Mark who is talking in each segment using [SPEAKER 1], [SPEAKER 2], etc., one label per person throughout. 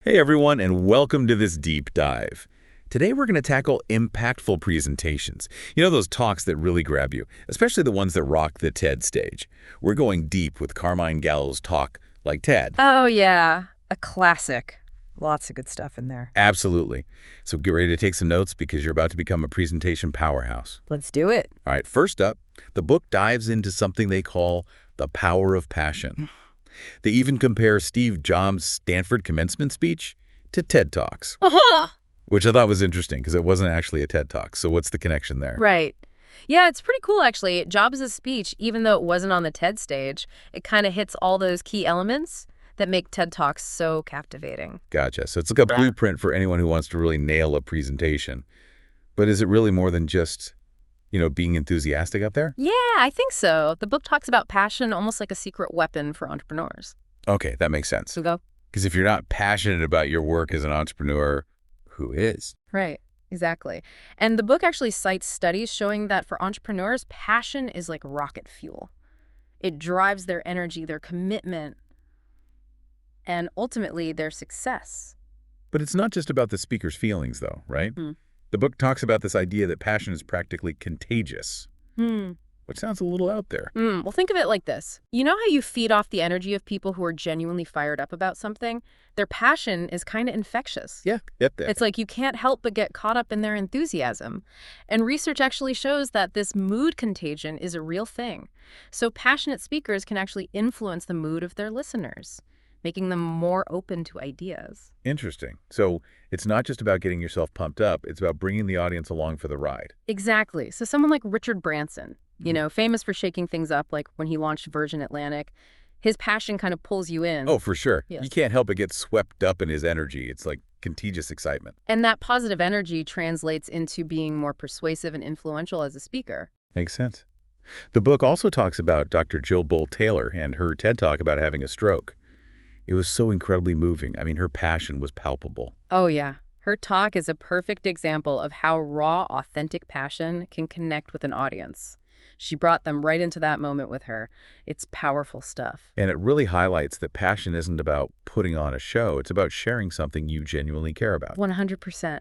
[SPEAKER 1] Hey everyone, and welcome to this deep dive. Today we're going to tackle impactful presentations. You know, those talks that really grab you, especially the ones that rock the TED stage. We're going deep with Carmine Gallo's talk, like TED.
[SPEAKER 2] Oh, yeah. A classic. Lots of good stuff in there.
[SPEAKER 1] Absolutely. So get ready to take some notes because you're about to become a presentation powerhouse.
[SPEAKER 2] Let's do it.
[SPEAKER 1] All right, first up, the book dives into something they call the power of passion. They even compare Steve Jobs' Stanford commencement speech to TED Talks, which I thought was interesting because it wasn't actually a TED Talk. So what's the connection there?
[SPEAKER 2] Right. Yeah, it's pretty cool, actually. Jobs' speech, even though it wasn't on the TED stage, it kind of hits all those key elements that make TED Talks so captivating.
[SPEAKER 1] Gotcha. So it's like a blueprint for anyone who wants to really nail a presentation. But is it really more than just, being enthusiastic up there?
[SPEAKER 2] Yeah, I think so. The book talks about passion almost like a secret weapon for entrepreneurs.
[SPEAKER 1] Okay, that makes sense.
[SPEAKER 2] So go.
[SPEAKER 1] Because if you're not passionate about your work as an entrepreneur, who is?
[SPEAKER 2] Right, exactly. And the book actually cites studies showing that for entrepreneurs, passion is like rocket fuel. It drives their energy, their commitment, and ultimately their success.
[SPEAKER 1] But it's not just about the speaker's feelings, though, right?
[SPEAKER 2] Hmm.
[SPEAKER 1] The book talks about this idea that passion is practically contagious,
[SPEAKER 2] Hmm.
[SPEAKER 1] which sounds a little out there.
[SPEAKER 2] Well, think of it like this. You know how you feed off the energy of people who are genuinely fired up about something? Their passion is kind of infectious.
[SPEAKER 1] Yeah, yep.
[SPEAKER 2] It's like you can't help but get caught up in their enthusiasm. And research actually shows that this mood contagion is a real thing. So passionate speakers can actually influence the mood of their listeners, making them more open to ideas.
[SPEAKER 1] Interesting. So it's not just about getting yourself pumped up, it's about bringing the audience along for the ride.
[SPEAKER 2] Exactly. So someone like Richard Branson, famous for shaking things up, like when he launched Virgin Atlantic, his passion kind of pulls you in.
[SPEAKER 1] Oh, for sure.
[SPEAKER 2] Yes.
[SPEAKER 1] You can't help but get swept up in his energy. It's like contagious excitement.
[SPEAKER 2] And that positive energy translates into being more persuasive and influential as a speaker.
[SPEAKER 1] Makes sense. The book also talks about Dr. Jill Bolte-Taylor and her TED Talk about having a stroke. It was so incredibly moving. I mean, her passion was palpable.
[SPEAKER 2] Oh, yeah. Her talk is a perfect example of how raw, authentic passion can connect with an audience. She brought them right into that moment with her. It's powerful stuff.
[SPEAKER 1] And it really highlights that passion isn't about putting on a show. It's about sharing something you genuinely care about.
[SPEAKER 2] 100%.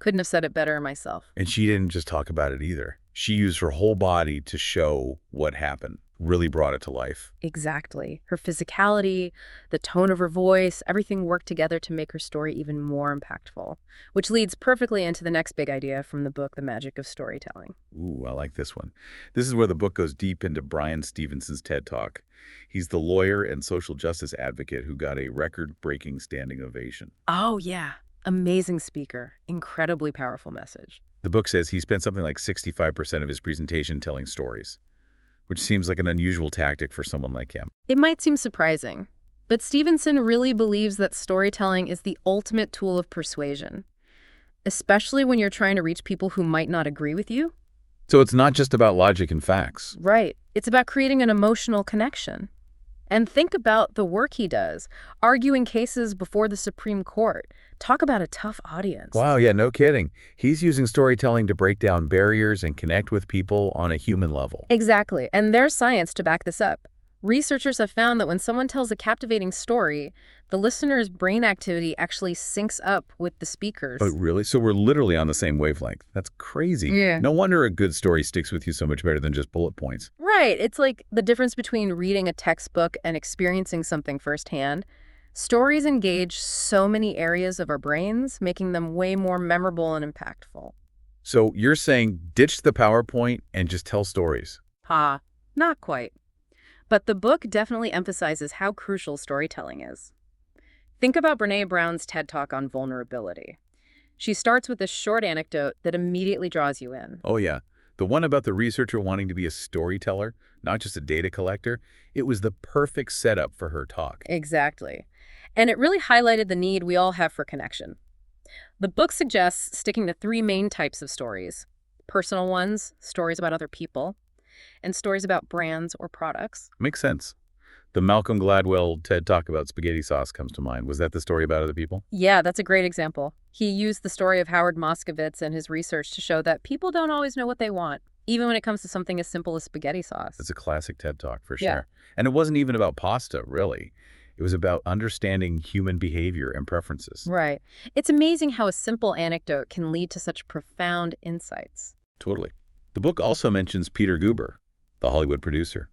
[SPEAKER 2] Couldn't have said it better myself.
[SPEAKER 1] And she didn't just talk about it either. She used her whole body to show what happened, really brought it to life.
[SPEAKER 2] Exactly. Her physicality, the tone of her voice, everything worked together to make her story even more impactful, which leads perfectly into the next big idea from the book, The Magic of Storytelling.
[SPEAKER 1] Ooh, I like this one. This is where the book goes deep into Brian Stevenson's TED Talk. He's the lawyer and social justice advocate who got a record-breaking standing ovation.
[SPEAKER 2] Oh, yeah. Amazing speaker. Incredibly powerful message.
[SPEAKER 1] The book says he spent something like 65% of his presentation telling stories, which seems like an unusual tactic for someone like him.
[SPEAKER 2] It might seem surprising, but Stevenson really believes that storytelling is the ultimate tool of persuasion, especially when you're trying to reach people who might not agree with you.
[SPEAKER 1] So it's not just about logic and facts.
[SPEAKER 2] Right. It's about creating an emotional connection. And think about the work he does, arguing cases before the Supreme Court. Talk about a tough audience.
[SPEAKER 1] Wow, yeah, no kidding. He's using storytelling to break down barriers and connect with people on a human level.
[SPEAKER 2] Exactly. And there's science to back this up. Researchers have found that when someone tells a captivating story, the listener's brain activity actually syncs up with the speaker's.
[SPEAKER 1] Oh, really? So we're literally on the same wavelength. That's crazy.
[SPEAKER 2] Yeah.
[SPEAKER 1] No wonder a good story sticks with you so much better than just bullet points.
[SPEAKER 2] Right. It's like the difference between reading a textbook and experiencing something firsthand. Stories engage so many areas of our brains, making them way more memorable and impactful.
[SPEAKER 1] So you're saying ditch the PowerPoint and just tell stories.
[SPEAKER 2] Not quite. But the book definitely emphasizes how crucial storytelling is. Think about Brené Brown's TED Talk on vulnerability. She starts with a short anecdote that immediately draws you in.
[SPEAKER 1] Oh, yeah. The one about the researcher wanting to be a storyteller, not just a data collector, it was the perfect setup for her talk.
[SPEAKER 2] Exactly. And it really highlighted the need we all have for connection. The book suggests sticking to three main types of stories: personal ones, stories about other people, and stories about brands or products.
[SPEAKER 1] Makes sense. The Malcolm Gladwell TED Talk about spaghetti sauce comes to mind. Was that the story about other people?
[SPEAKER 2] Yeah, that's a great example. He used the story of Howard Moskowitz and his research to show that people don't always know what they want, even when it comes to something as simple as spaghetti sauce.
[SPEAKER 1] It's a classic TED Talk for sure.
[SPEAKER 2] Yeah.
[SPEAKER 1] And it wasn't even about pasta, really. It was about understanding human behavior and preferences.
[SPEAKER 2] Right. It's amazing how a simple anecdote can lead to such profound insights.
[SPEAKER 1] Totally. The book also mentions Peter Guber, the Hollywood producer.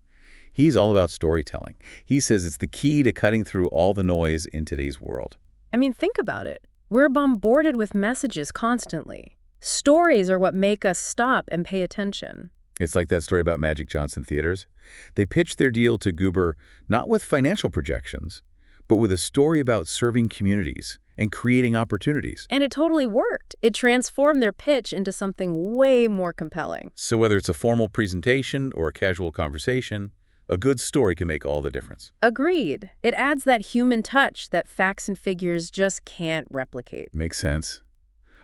[SPEAKER 1] He's all about storytelling. He says it's the key to cutting through all the noise in today's world.
[SPEAKER 2] I mean, think about it. We're bombarded with messages constantly. Stories are what make us stop and pay attention.
[SPEAKER 1] It's like that story about Magic Johnson Theaters. They pitched their deal to Guber not with financial projections, but with a story about serving communities and creating opportunities.
[SPEAKER 2] And it totally worked. It transformed their pitch into something way more compelling.
[SPEAKER 1] So whether it's a formal presentation or a casual conversation, a good story can make all the difference.
[SPEAKER 2] Agreed. It adds that human touch that facts and figures just can't replicate.
[SPEAKER 1] Makes sense.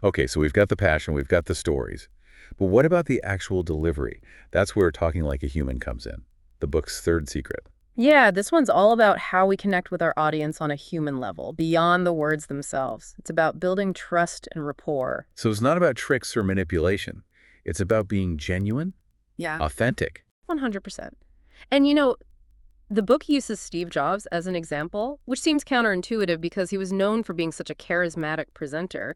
[SPEAKER 1] Okay, so we've got the passion, we've got the stories. But what about the actual delivery? That's where talking like a human comes in. The book's third secret.
[SPEAKER 2] Yeah, this one's all about how we connect with our audience on a human level, beyond the words themselves. It's about building trust and rapport.
[SPEAKER 1] So it's not about tricks or manipulation. It's about being genuine,
[SPEAKER 2] Yeah.
[SPEAKER 1] authentic.
[SPEAKER 2] 100%. And you know, the book uses Steve Jobs as an example, which seems counterintuitive because he was known for being such a charismatic presenter.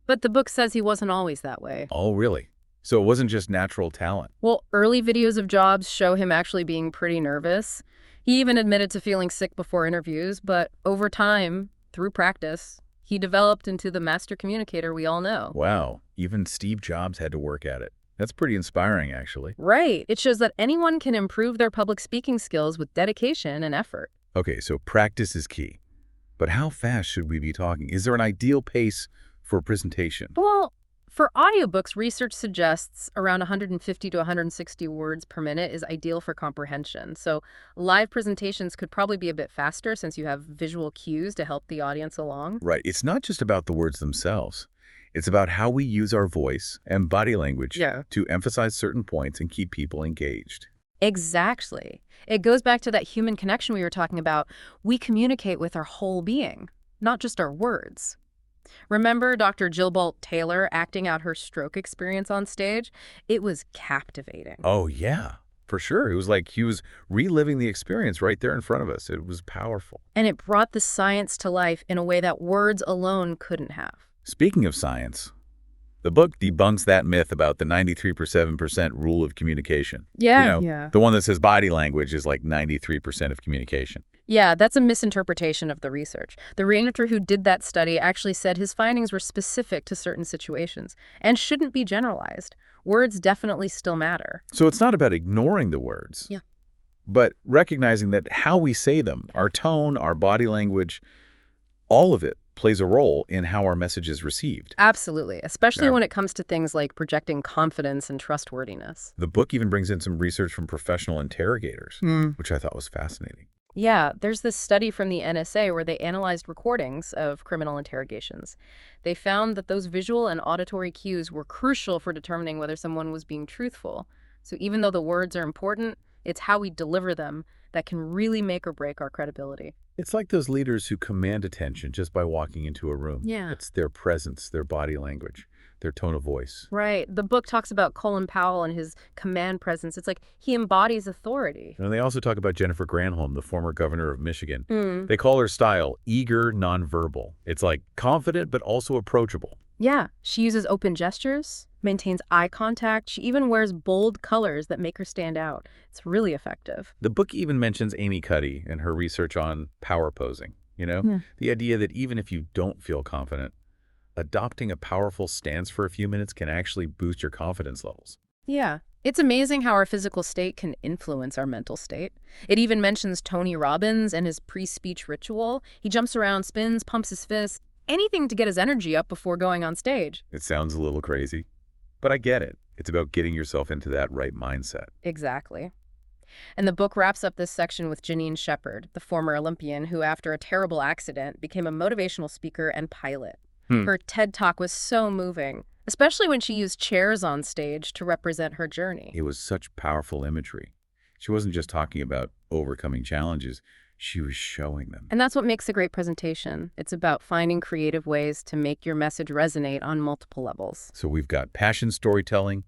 [SPEAKER 2] But the book says he wasn't always that way.
[SPEAKER 1] Oh, really? So it wasn't just natural talent.
[SPEAKER 2] Well, early videos of Jobs show him actually being pretty nervous. He even admitted to feeling sick before interviews, but over time, through practice, he developed into the master communicator we all know.
[SPEAKER 1] Wow, even Steve Jobs had to work at it. That's pretty inspiring, actually.
[SPEAKER 2] Right. It shows that anyone can improve their public speaking skills with dedication and effort.
[SPEAKER 1] Okay, so practice is key. But how fast should we be talking? Is there an ideal pace for a presentation?
[SPEAKER 2] Well, for audiobooks, research suggests around 150 to 160 words per minute is ideal for comprehension. So live presentations could probably be a bit faster since you have visual cues to help the audience along.
[SPEAKER 1] Right, it's not just about the words themselves. It's about how we use our voice and body language to emphasize certain points and keep people engaged.
[SPEAKER 2] Exactly. It goes back to that human connection we were talking about. We communicate with our whole being, not just our words. Remember Dr. Jill Bolt Taylor acting out her stroke experience on stage? It was captivating.
[SPEAKER 1] Oh, yeah, for sure. It was like he was reliving the experience right there in front of us. It was powerful.
[SPEAKER 2] And it brought the science to life in a way that words alone couldn't have.
[SPEAKER 1] Speaking of science, the book debunks that myth about the 93% rule of communication.
[SPEAKER 2] Yeah.
[SPEAKER 1] The one that says body language is like 93% of communication.
[SPEAKER 2] Yeah, that's a misinterpretation of the research. The researcher who did that study actually said his findings were specific to certain situations and shouldn't be generalized. Words definitely still matter.
[SPEAKER 1] So it's not about ignoring the words, but recognizing that how we say them, our tone, our body language, all of it plays a role in how our message is received.
[SPEAKER 2] Absolutely, especially when it comes to things like projecting confidence and trustworthiness.
[SPEAKER 1] The book even brings in some research from professional interrogators, which I thought was fascinating.
[SPEAKER 2] Yeah, there's this study from the NSA where they analyzed recordings of criminal interrogations. They found that those visual and auditory cues were crucial for determining whether someone was being truthful. So even though the words are important, it's how we deliver them that can really make or break our credibility.
[SPEAKER 1] It's like those leaders who command attention just by walking into a room.
[SPEAKER 2] Yeah.
[SPEAKER 1] It's their presence, their body language, their tone of voice.
[SPEAKER 2] Right. The book talks about Colin Powell and his command presence. It's like he embodies authority.
[SPEAKER 1] And they also talk about Jennifer Granholm, the former governor of Michigan. They call her style eager, nonverbal. It's like confident, but also approachable.
[SPEAKER 2] Yeah. She uses open gestures, maintains eye contact. She even wears bold colors that make her stand out. It's really effective.
[SPEAKER 1] The book even mentions Amy Cuddy and her research on power posing. The idea that even if you don't feel confident, adopting a powerful stance for a few minutes can actually boost your confidence levels.
[SPEAKER 2] Yeah. It's amazing how our physical state can influence our mental state. It even mentions Tony Robbins and his pre-speech ritual. He jumps around, spins, pumps his fists, anything to get his energy up before going on stage.
[SPEAKER 1] It sounds a little crazy, but I get it. It's about getting yourself into that right mindset.
[SPEAKER 2] Exactly. And the book wraps up this section with Janine Shepherd, the former Olympian who, after a terrible accident, became a motivational speaker and pilot. Her TED Talk was so moving, especially when she used chairs on stage to represent her journey.
[SPEAKER 1] It was such powerful imagery. She wasn't just talking about overcoming challenges, she was showing them.
[SPEAKER 2] And that's what makes a great presentation. It's about finding creative ways to make your message resonate on multiple levels.
[SPEAKER 1] So we've got passion storytelling,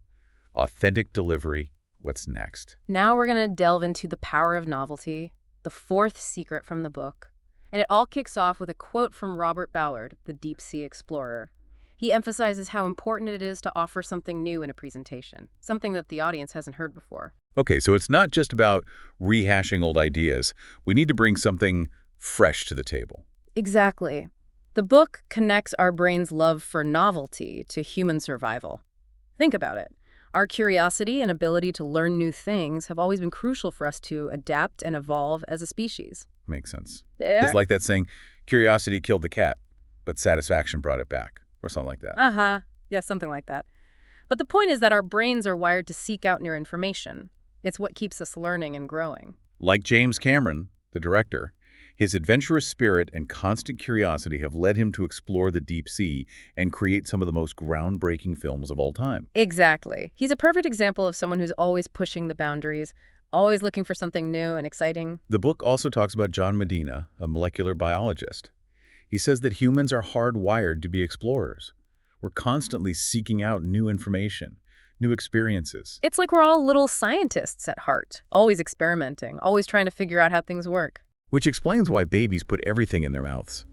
[SPEAKER 1] authentic delivery. What's next?
[SPEAKER 2] Now we're going to delve into the power of novelty, the fourth secret from the book. And it all kicks off with a quote from Robert Ballard, the deep sea explorer. He emphasizes how important it is to offer something new in a presentation, something that the audience hasn't heard before.
[SPEAKER 1] Okay, so it's not just about rehashing old ideas. We need to bring something fresh to the table.
[SPEAKER 2] Exactly. The book connects our brain's love for novelty to human survival. Think about it. Our curiosity and ability to learn new things have always been crucial for us to adapt and evolve as a species.
[SPEAKER 1] Makes sense.
[SPEAKER 2] There.
[SPEAKER 1] It's like that saying, curiosity killed the cat, but satisfaction brought it back, or something like that.
[SPEAKER 2] Uh-huh. Yeah, something like that. But the point is that our brains are wired to seek out new information. It's what keeps us learning and growing.
[SPEAKER 1] Like James Cameron, the director, his adventurous spirit and constant curiosity have led him to explore the deep sea and create some of the most groundbreaking films of all time.
[SPEAKER 2] Exactly. He's a perfect example of someone who's always pushing the boundaries, always looking for something new and exciting.
[SPEAKER 1] The book also talks about John Medina, a molecular biologist. He says that humans are hardwired to be explorers. We're constantly seeking out new information, new experiences.
[SPEAKER 2] It's like we're all little scientists at heart, always experimenting, always trying to figure out how things work.
[SPEAKER 1] Which explains why babies put everything in their mouths.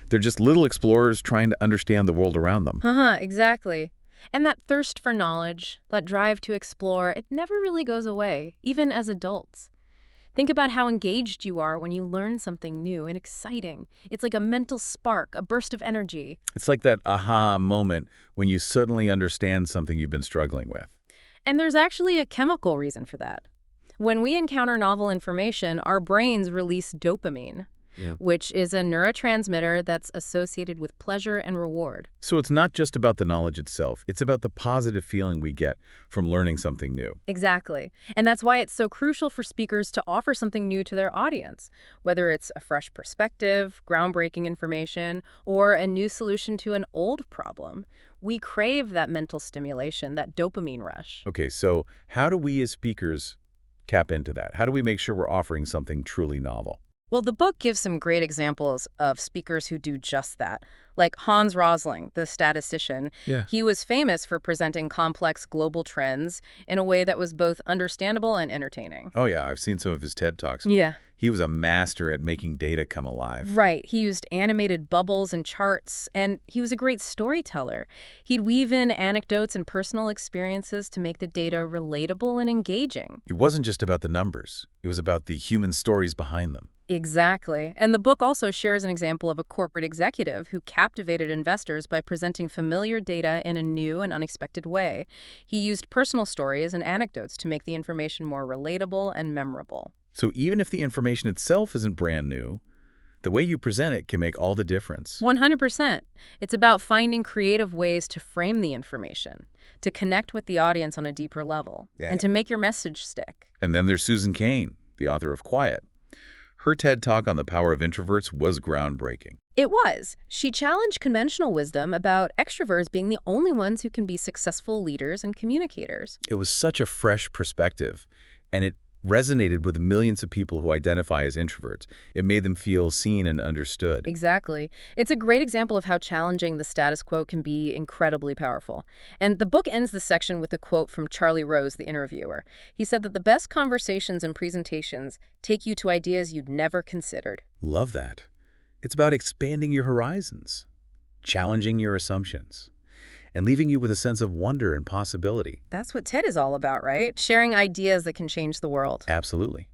[SPEAKER 1] They're just little explorers trying to understand the world around them.
[SPEAKER 2] Exactly. And that thirst for knowledge, that drive to explore, it never really goes away, even as adults. Think about how engaged you are when you learn something new and exciting. It's like a mental spark, a burst of energy.
[SPEAKER 1] It's like that aha moment when you suddenly understand something you've been struggling with.
[SPEAKER 2] And there's actually a chemical reason for that. When we encounter novel information, our brains release dopamine, which is a neurotransmitter that's associated with pleasure and reward.
[SPEAKER 1] So it's not just about the knowledge itself. It's about the positive feeling we get from learning something new.
[SPEAKER 2] Exactly. And that's why it's so crucial for speakers to offer something new to their audience, whether it's a fresh perspective, groundbreaking information, or a new solution to an old problem. We crave that mental stimulation, that dopamine rush.
[SPEAKER 1] Okay, so how do we as speakers tap into that? How do we make sure we're offering something truly novel?
[SPEAKER 2] Well, the book gives some great examples of speakers who do just that. Like Hans Rosling, the statistician.
[SPEAKER 1] Yeah.
[SPEAKER 2] He was famous for presenting complex global trends in a way that was both understandable and entertaining.
[SPEAKER 1] Oh yeah, I've seen some of his TED Talks.
[SPEAKER 2] Yeah.
[SPEAKER 1] He was a master at making data come alive.
[SPEAKER 2] Right. He used animated bubbles and charts, and he was a great storyteller. He'd weave in anecdotes and personal experiences to make the data relatable and engaging.
[SPEAKER 1] It wasn't just about the numbers. It was about the human stories behind them.
[SPEAKER 2] Exactly. And the book also shares an example of a corporate executive who captivated investors by presenting familiar data in a new and unexpected way. He used personal stories and anecdotes to make the information more relatable and memorable.
[SPEAKER 1] So even if the information itself isn't brand new, the way you present it can make all the difference.
[SPEAKER 2] 100%. It's about finding creative ways to frame the information, to connect with the audience on a deeper level, and to make your message stick.
[SPEAKER 1] And then there's Susan Cain, the author of Quiet. Her TED Talk on the power of introverts was groundbreaking.
[SPEAKER 2] It was. She challenged conventional wisdom about extroverts being the only ones who can be successful leaders and communicators.
[SPEAKER 1] It was such a fresh perspective, and it resonated with millions of people who identify as introverts. It made them feel seen and understood.
[SPEAKER 2] Exactly. It's a great example of how challenging the status quo can be incredibly powerful. And the book ends the section with a quote from Charlie Rose, the interviewer. He said that the best conversations and presentations take you to ideas you'd never considered.
[SPEAKER 1] Love that. It's about expanding your horizons, challenging your assumptions, and leaving you with a sense of wonder and possibility.
[SPEAKER 2] That's what TED is all about, right? Sharing ideas that can change the world.
[SPEAKER 1] Absolutely.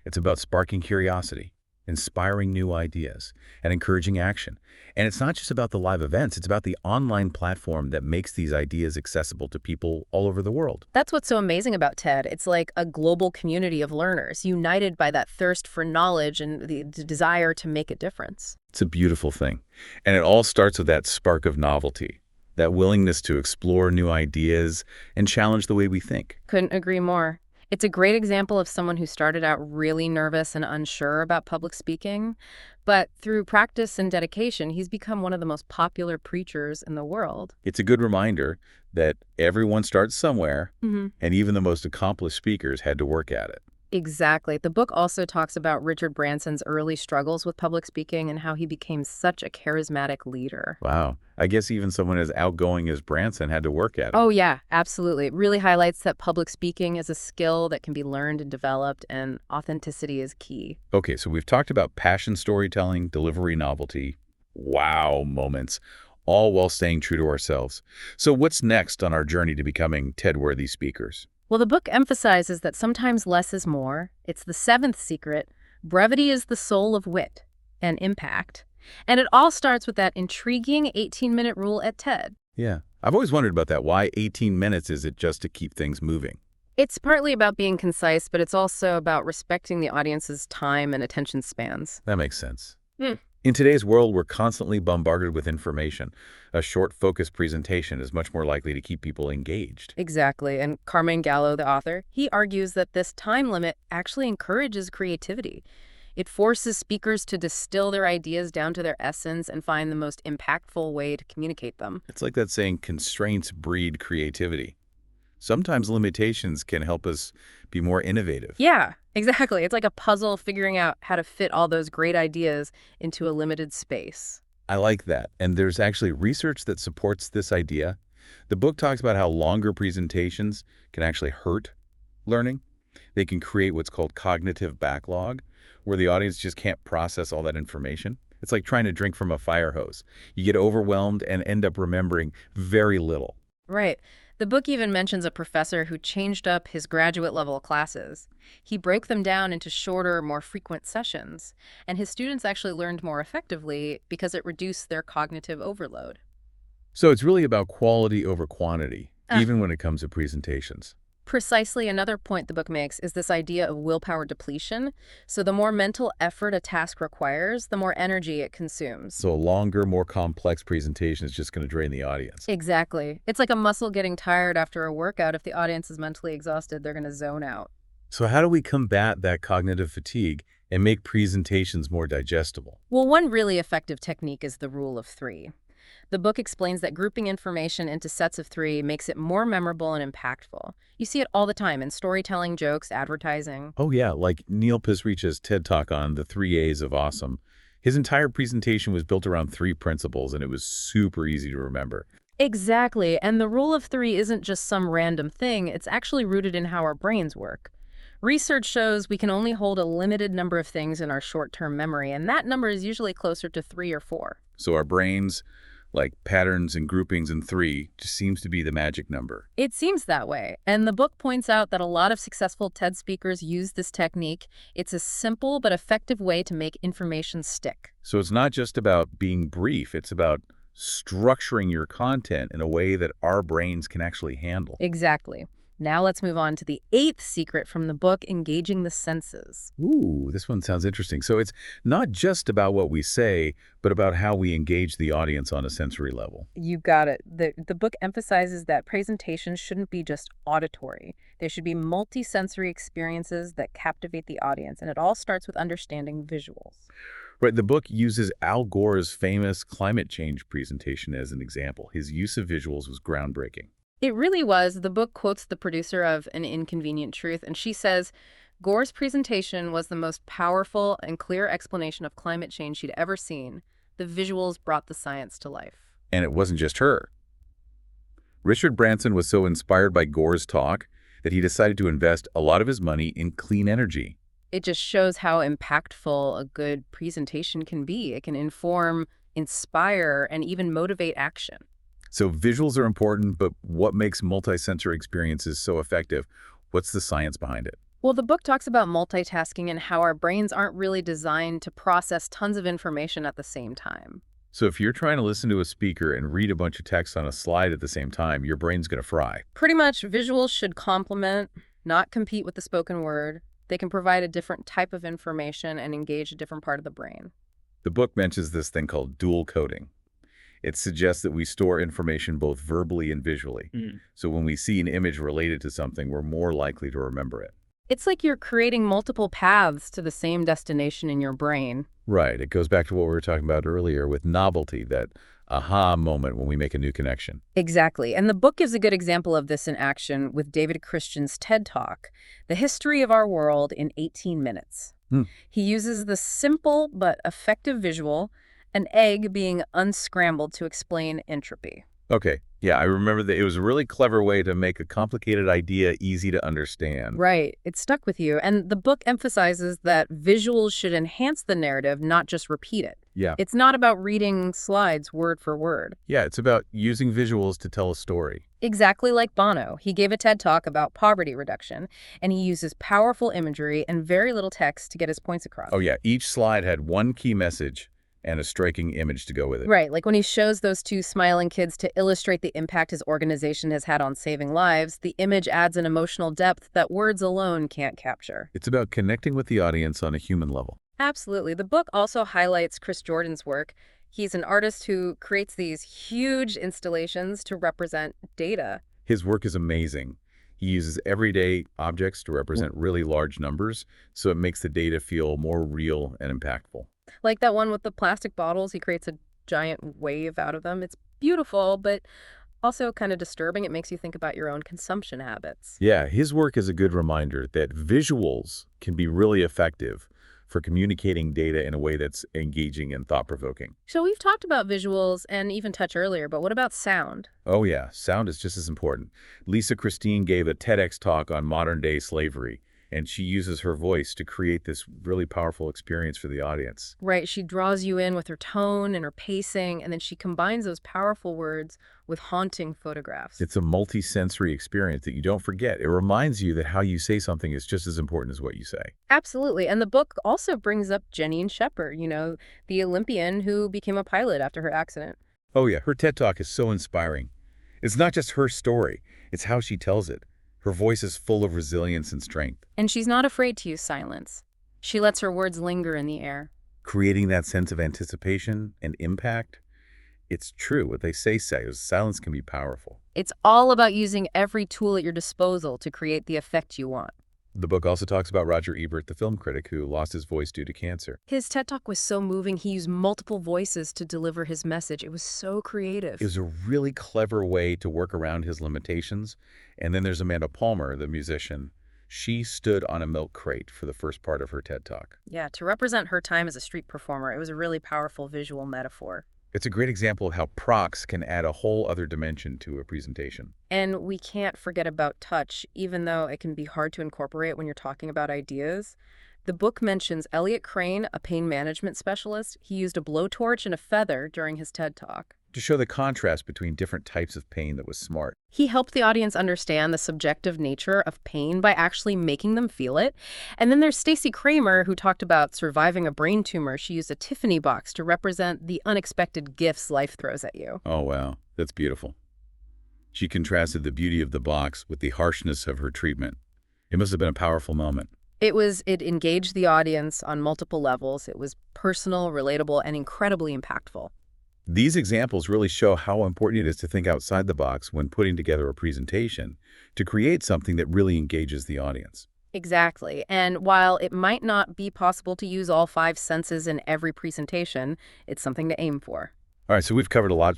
[SPEAKER 1] It's about sparking curiosity, inspiring new ideas, and encouraging action. And it's not just about the live events, it's about the online platform that makes these ideas accessible to people all over the world.
[SPEAKER 2] That's what's so amazing about TED. It's like a global community of learners, united by that thirst for knowledge and the desire to make a difference.
[SPEAKER 1] It's a beautiful thing. And it all starts with that spark of novelty, that willingness to explore new ideas and challenge the way we think.
[SPEAKER 2] Couldn't agree more. It's a great example of someone who started out really nervous and unsure about public speaking, but through practice and dedication, he's become one of the most popular preachers in the world.
[SPEAKER 1] It's a good reminder that everyone starts somewhere, and even the most accomplished speakers had to work at it.
[SPEAKER 2] Exactly. The book also talks about Richard Branson's early struggles with public speaking and how he became such a charismatic leader.
[SPEAKER 1] Wow. I guess even someone as outgoing as Branson had to work at it.
[SPEAKER 2] Oh, yeah, absolutely. It really highlights that public speaking is a skill that can be learned and developed, and authenticity is key.
[SPEAKER 1] Okay, so we've talked about passion storytelling, delivery novelty, wow moments, all while staying true to ourselves. So what's next on our journey to becoming TED-worthy speakers?
[SPEAKER 2] Well, the book emphasizes that sometimes less is more. It's the seventh secret. Brevity is the soul of wit and impact. And it all starts with that intriguing 18-minute rule at TED.
[SPEAKER 1] Yeah, I've always wondered about that. Why 18 minutes is it just to keep things moving?
[SPEAKER 2] It's partly about being concise, but it's also about respecting the audience's time and attention spans.
[SPEAKER 1] That makes sense.
[SPEAKER 2] Hmm.
[SPEAKER 1] In today's world, we're constantly bombarded with information. A short, focused presentation is much more likely to keep people engaged.
[SPEAKER 2] Exactly. And Carmine Gallo, the author, he argues that this time limit actually encourages creativity. It forces speakers to distill their ideas down to their essence and find the most impactful way to communicate them.
[SPEAKER 1] It's like that saying, constraints breed creativity. Sometimes limitations can help us be more innovative.
[SPEAKER 2] Yeah, exactly. It's like a puzzle figuring out how to fit all those great ideas into a limited space.
[SPEAKER 1] I like that. And there's actually research that supports this idea. The book talks about how longer presentations can actually hurt learning. They can create what's called cognitive backlog, where the audience just can't process all that information. It's like trying to drink from a fire hose. You get overwhelmed and end up remembering very little.
[SPEAKER 2] Right. The book even mentions a professor who changed up his graduate-level classes. He broke them down into shorter, more frequent sessions, and his students actually learned more effectively because it reduced their cognitive overload.
[SPEAKER 1] So it's really about quality over quantity,
[SPEAKER 2] Ah.
[SPEAKER 1] even when it comes to presentations.
[SPEAKER 2] Precisely another point the book makes is this idea of willpower depletion. So the more mental effort a task requires, the more energy it consumes.
[SPEAKER 1] So a longer, more complex presentation is just going to drain the audience.
[SPEAKER 2] Exactly. It's like a muscle getting tired after a workout. If the audience is mentally exhausted, they're going to zone out.
[SPEAKER 1] So how do we combat that cognitive fatigue and make presentations more digestible?
[SPEAKER 2] Well, one really effective technique is the rule of three. The book explains that grouping information into sets of three makes it more memorable and impactful. You see it all the time in storytelling, jokes, advertising.
[SPEAKER 1] Oh yeah, like Neil Pasricha's TED Talk on the 3 A's of awesome. His entire presentation was built around 3 principles, and it was super easy to remember.
[SPEAKER 2] Exactly, and the rule of three isn't just some random thing, it's actually rooted in how our brains work. Research shows we can only hold a limited number of things in our short-term memory, and that number is usually closer to 3 or 4.
[SPEAKER 1] So our brains, like patterns and groupings in 3, just seems to be the magic number.
[SPEAKER 2] It seems that way, and the book points out that a lot of successful TED speakers use this technique. It's a simple but effective way to make information stick.
[SPEAKER 1] So it's not just about being brief, it's about structuring your content in a way that our brains can actually handle.
[SPEAKER 2] Exactly. Now let's move on to the 8th secret from the book, engaging the senses.
[SPEAKER 1] Ooh, this one sounds interesting. So it's not just about what we say, but about how we engage the audience on a sensory level.
[SPEAKER 2] You got it. The book emphasizes that presentations shouldn't be just auditory. They should be multi-sensory experiences that captivate the audience, and it all starts with understanding visuals.
[SPEAKER 1] Right, the book uses Al Gore's famous climate change presentation as an example. His use of visuals was groundbreaking.
[SPEAKER 2] It really was. The book quotes the producer of An Inconvenient Truth, and she says, Gore's presentation was the most powerful and clear explanation of climate change she'd ever seen. The visuals brought the science to life.
[SPEAKER 1] And it wasn't just her. Richard Branson was so inspired by Gore's talk that he decided to invest a lot of his money in clean energy.
[SPEAKER 2] It just shows how impactful a good presentation can be. It can inform, inspire, and even motivate action.
[SPEAKER 1] So visuals are important, but what makes multisensory experiences so effective? What's the science behind it?
[SPEAKER 2] Well, the book talks about multitasking and how our brains aren't really designed to process tons of information at the same time.
[SPEAKER 1] So if you're trying to listen to a speaker and read a bunch of text on a slide at the same time, your brain's going to fry.
[SPEAKER 2] Pretty much, visuals should complement, not compete with the spoken word. They can provide a different type of information and engage a different part of the brain.
[SPEAKER 1] The book mentions this thing called dual coding. It suggests that we store information both verbally and visually. So when we see an image related to something, we're more likely to remember it.
[SPEAKER 2] It's like you're creating multiple paths to the same destination in your brain.
[SPEAKER 1] Right. It goes back to what we were talking about earlier with novelty, that aha moment when we make a new connection.
[SPEAKER 2] Exactly. And the book gives a good example of this in action with David Christian's TED Talk, The History of Our World in 18 Minutes.
[SPEAKER 1] Hmm.
[SPEAKER 2] He uses the simple but effective visual, an egg being unscrambled to explain entropy.
[SPEAKER 1] Okay, yeah, I remember that it was a really clever way to make a complicated idea easy to understand.
[SPEAKER 2] Right. It stuck with you. And the book emphasizes that visuals should enhance the narrative, not just repeat it.
[SPEAKER 1] Yeah.
[SPEAKER 2] It's not about reading slides word for word.
[SPEAKER 1] Yeah, it's about using visuals to tell a story.
[SPEAKER 2] Exactly like Bono. He gave a TED Talk about poverty reduction, and he uses powerful imagery and very little text to get his points across.
[SPEAKER 1] Oh yeah, each slide had one key message and a striking image to go with it.
[SPEAKER 2] Right, like when he shows those two smiling kids to illustrate the impact his organization has had on saving lives, the image adds an emotional depth that words alone can't capture.
[SPEAKER 1] It's about connecting with the audience on a human level.
[SPEAKER 2] Absolutely. The book also highlights Chris Jordan's work. He's an artist who creates these huge installations to represent data.
[SPEAKER 1] His work is amazing. He uses everyday objects to represent really large numbers, so it makes the data feel more real and impactful.
[SPEAKER 2] Like that one with the plastic bottles, he creates a giant wave out of them. It's beautiful, but also kind of disturbing. It makes you think about your own consumption habits.
[SPEAKER 1] Yeah, his work is a good reminder that visuals can be really effective for communicating data in a way that's engaging and thought-provoking.
[SPEAKER 2] So we've talked about visuals and even touch earlier, but what about sound?
[SPEAKER 1] Oh yeah, sound is just as important. Lisa Christine gave a TEDx talk on modern-day slavery, and she uses her voice to create this really powerful experience for the audience.
[SPEAKER 2] Right, she draws you in with her tone and her pacing, and then she combines those powerful words with haunting photographs.
[SPEAKER 1] It's a multi-sensory experience that you don't forget. It reminds you that how you say something is just as important as what you say.
[SPEAKER 2] Absolutely. And the book also brings up Janine Shepherd, the Olympian who became a pilot after her accident.
[SPEAKER 1] Oh yeah, her TED Talk is so inspiring. It's not just her story, it's how she tells it. Her voice is full of resilience and strength,
[SPEAKER 2] And she's not afraid to use silence. She lets her words linger in the air.
[SPEAKER 1] creating that sense of anticipation and impact. It's true, what they say is silence can be powerful.
[SPEAKER 2] It's all about using every tool at your disposal to create the effect you want.
[SPEAKER 1] The book also talks about Roger Ebert, the film critic who lost his voice due to cancer.
[SPEAKER 2] His TED Talk was so moving, he used multiple voices to deliver his message. It was so creative.
[SPEAKER 1] It was a really clever way to work around his limitations. And then there's Amanda Palmer, the musician. She stood on a milk crate for the first part of her TED Talk.
[SPEAKER 2] Yeah, to represent her time as a street performer, it was a really powerful visual metaphor.
[SPEAKER 1] It's a great example of how procs can add a whole other dimension to a presentation.
[SPEAKER 2] And we can't forget about touch, even though it can be hard to incorporate when you're talking about ideas. The book mentions Elliot Crane, a pain management specialist. He used a blowtorch and a feather during his TED Talk.
[SPEAKER 1] To show the contrast between different types of pain that was smart.
[SPEAKER 2] He helped the audience understand the subjective nature of pain by actually making them feel it. And then there's Stacey Kramer, who talked about surviving a brain tumor. She used a Tiffany box to represent the unexpected gifts life throws at you.
[SPEAKER 1] Oh, wow. That's beautiful. She contrasted the beauty of the box with the harshness of her treatment. It must have been a powerful moment.
[SPEAKER 2] It engaged the audience on multiple levels. It was personal, relatable, and incredibly impactful.
[SPEAKER 1] These examples really show how important it is to think outside the box when putting together a presentation to create something that really engages the audience.
[SPEAKER 2] Exactly. And while it might not be possible to use all 5 senses in every presentation, it's something to aim for.
[SPEAKER 1] All right, so we've covered a lot: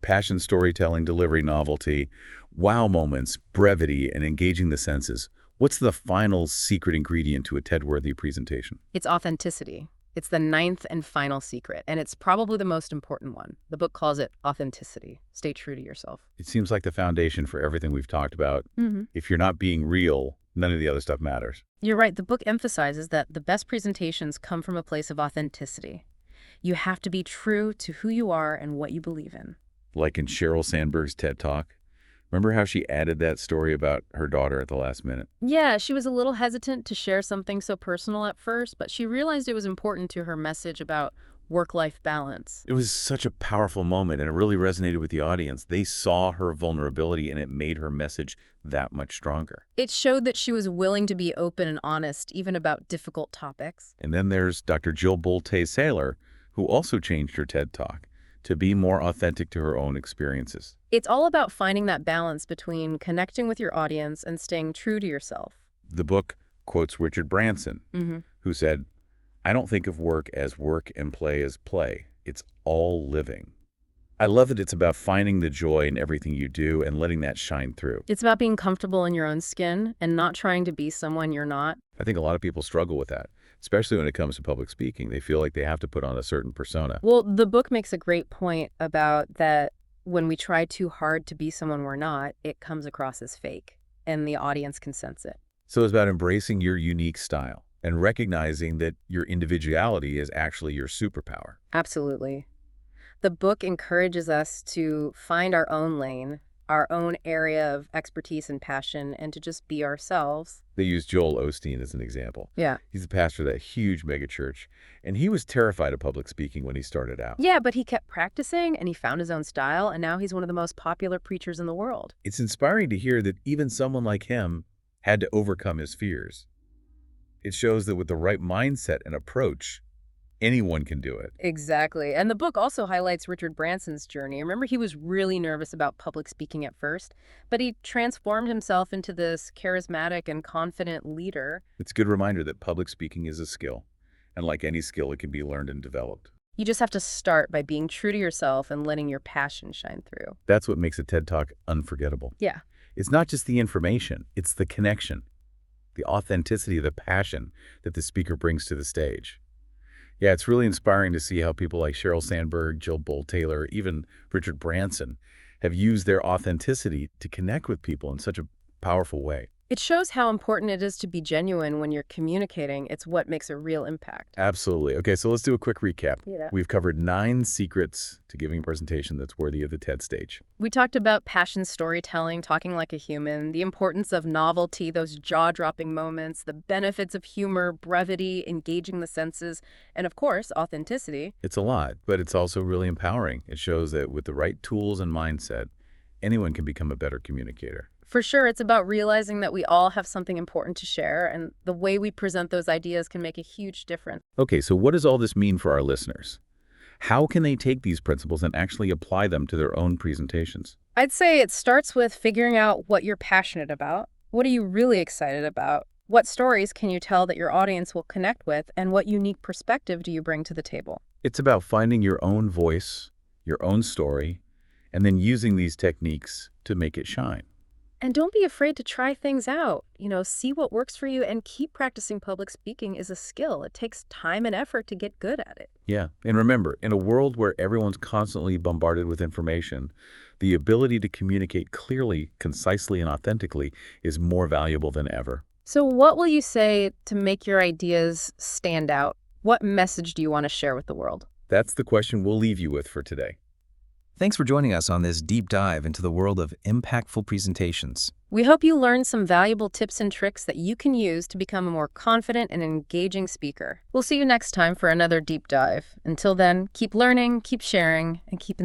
[SPEAKER 1] passion, storytelling, delivery, novelty, wow moments, brevity, and engaging the senses. What's the final secret ingredient to a TED-worthy presentation?
[SPEAKER 2] It's authenticity. It's the 9th and final secret, and it's probably the most important one. The book calls it authenticity. Stay true to yourself.
[SPEAKER 1] It seems like the foundation for everything we've talked about.
[SPEAKER 2] Mm-hmm.
[SPEAKER 1] If you're not being real, none of the other stuff matters.
[SPEAKER 2] You're right. The book emphasizes that the best presentations come from a place of authenticity. You have to be true to who you are and what you believe in.
[SPEAKER 1] Like in Sheryl Sandberg's TED Talk. Remember how she added that story about her daughter at the last minute?
[SPEAKER 2] Yeah, she was a little hesitant to share something so personal at first, but she realized it was important to her message about work-life balance.
[SPEAKER 1] It was such a powerful moment, and it really resonated with the audience. They saw her vulnerability, and it made her message that much stronger.
[SPEAKER 2] It showed that she was willing to be open and honest, even about difficult topics.
[SPEAKER 1] And then there's Dr. Jill Bolte-Saylor, who also changed her TED Talk to be more authentic to her own experiences.
[SPEAKER 2] It's all about finding that balance between connecting with your audience and staying true to yourself.
[SPEAKER 1] The book quotes Richard Branson, who said, "I don't think of work as work and play as play. It's all living." I love that it's about finding the joy in everything you do and letting that shine through.
[SPEAKER 2] It's about being comfortable in your own skin and not trying to be someone you're not.
[SPEAKER 1] I think a lot of people struggle with that, especially when it comes to public speaking. They feel like they have to put on a certain persona.
[SPEAKER 2] Well, the book makes a great point about that when we try too hard to be someone we're not, it comes across as fake, and the audience can sense it.
[SPEAKER 1] So it's about embracing your unique style and recognizing that your individuality is actually your superpower.
[SPEAKER 2] Absolutely. The book encourages us to find our own lane, our own area of expertise and passion, and to just be ourselves.
[SPEAKER 1] They use Joel Osteen as an example.
[SPEAKER 2] Yeah.
[SPEAKER 1] He's the pastor of that huge megachurch, and he was terrified of public speaking when he started out.
[SPEAKER 2] Yeah, but he kept practicing, and he found his own style, and now he's one of the most popular preachers in the world.
[SPEAKER 1] It's inspiring to hear that even someone like him had to overcome his fears. It shows that with the right mindset and approach, anyone can do it.
[SPEAKER 2] Exactly. And the book also highlights Richard Branson's journey. Remember, he was really nervous about public speaking at first, but he transformed himself into this charismatic and confident leader.
[SPEAKER 1] It's a good reminder that public speaking is a skill, and like any skill, it can be learned and developed.
[SPEAKER 2] You just have to start by being true to yourself and letting your passion shine through.
[SPEAKER 1] That's what makes a TED Talk unforgettable.
[SPEAKER 2] Yeah.
[SPEAKER 1] It's not just the information, it's the connection, the authenticity, the passion that the speaker brings to the stage. Yeah, it's really inspiring to see how people like Sheryl Sandberg, Jill Bolte Taylor, even Richard Branson have used their authenticity to connect with people in such a powerful way.
[SPEAKER 2] It shows how important it is to be genuine when you're communicating. It's what makes a real impact.
[SPEAKER 1] Absolutely. Okay, so let's do a quick recap.
[SPEAKER 2] Yeah.
[SPEAKER 1] We've covered 9 secrets to giving a presentation that's worthy of the TED stage.
[SPEAKER 2] We talked about passion storytelling, talking like a human, the importance of novelty, those jaw-dropping moments, the benefits of humor, brevity, engaging the senses, and of course, authenticity.
[SPEAKER 1] It's a lot, but it's also really empowering. It shows that with the right tools and mindset, anyone can become a better communicator.
[SPEAKER 2] For sure, it's about realizing that we all have something important to share, and the way we present those ideas can make a huge difference.
[SPEAKER 1] Okay, so what does all this mean for our listeners? How can they take these principles and actually apply them to their own presentations?
[SPEAKER 2] I'd say it starts with figuring out what you're passionate about. What are you really excited about? What stories can you tell that your audience will connect with, and what unique perspective do you bring to the table?
[SPEAKER 1] It's about finding your own voice, your own story, and then using these techniques to make it shine.
[SPEAKER 2] And don't be afraid to try things out. See what works for you and keep practicing. Public speaking is a skill. It takes time and effort to get good at it.
[SPEAKER 1] Yeah, and remember, in a world where everyone's constantly bombarded with information, the ability to communicate clearly, concisely, and authentically is more valuable than ever.
[SPEAKER 2] So what will you say to make your ideas stand out? What message do you want to share with the world?
[SPEAKER 1] That's the question we'll leave you with for today.
[SPEAKER 3] Thanks for joining us on this deep dive into the world of impactful presentations.
[SPEAKER 2] We hope you learned some valuable tips and tricks that you can use to become a more confident and engaging speaker. We'll see you next time for another deep dive. Until then, keep learning, keep sharing, and keep